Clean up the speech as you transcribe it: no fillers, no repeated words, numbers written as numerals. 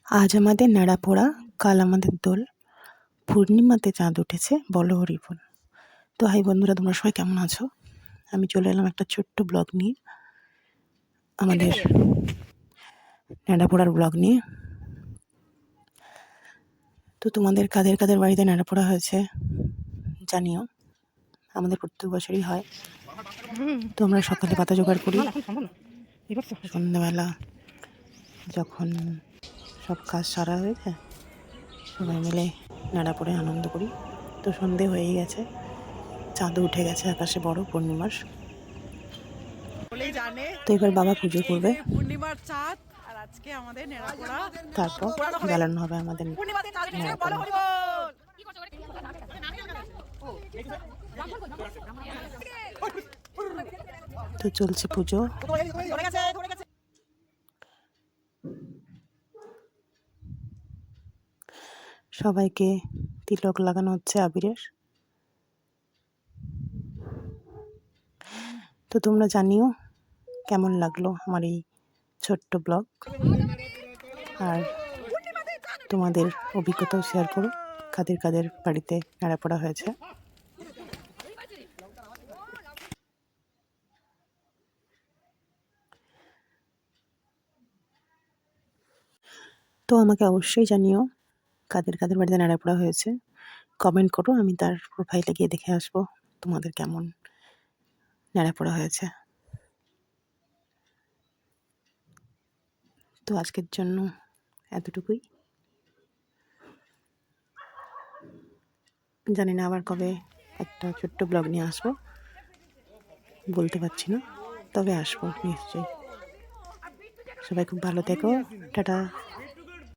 আজ আমাদের নেড়াপোড়া, কাল আমাদের দোল, পূর্ণিমাতে চাঁদ উঠেছে, বলো হরি বল। তো হাই বন্ধুরা, তোমরা সবাই কেমন আছো? আমি চলে এলাম একটা ছোট্ট ব্লগ নিয়ে, আমাদের নেড়াপোড়ার ব্লগ নিয়ে। তো তোমাদের কাদের কাদের বাড়িতে নেড়াপোড়া হয়েছে জানিও, আমাদের প্রত্যেক বছরই হয়। তো আমরা সকালে পাতা জোগাড় করি, সন্ধ্যাবেলা যখন সব কাজ সারা হয়ে যায় সবাই মিলে নেড়াপোড়ে আনন্দ করি। তো সন্ধে হয়েই গেছে, চাঁদও উঠে গেছে আকাশে বড় পূর্ণিমার। তো এবার বাবা পুজো করবে, পূর্ণিমার চাঁদ আর আজকে আমাদের নেড়াপোড়া, তারপর জ্বালানো হবে আমাদের নেড়াপোড়া। তো চলছে পুজো। সবাইকে তিলক লাগানো হচ্ছে আবিরের। তো তোমরা জানিও কেমন লাগলো আমার এই ছোট্ট ব্লগ, আর তোমাদের অভিজ্ঞতাও শেয়ার করো, কাদের কাদের বাড়িতে নেড়াপোড়া হয়েছে। তো আমাকে অবশ্যই জানিও কাদের কাদের বাড়িতে নেড়াপোড়া হয়েছে, কমেন্ট করো, আমি তার প্রোফাইলে গিয়ে দেখে আসবো তোমাদের কেমন নেড়াপোড়া হয়েছে। তো আজকের জন্য এতটুকুই। জানি না আবার কবে একটা ছোট্ট ব্লগ নিয়ে আসবো, বলতে পারছি না, তবে আসবো নিশ্চয়ই। সবাই খুব ভালো থেকো, টাটা।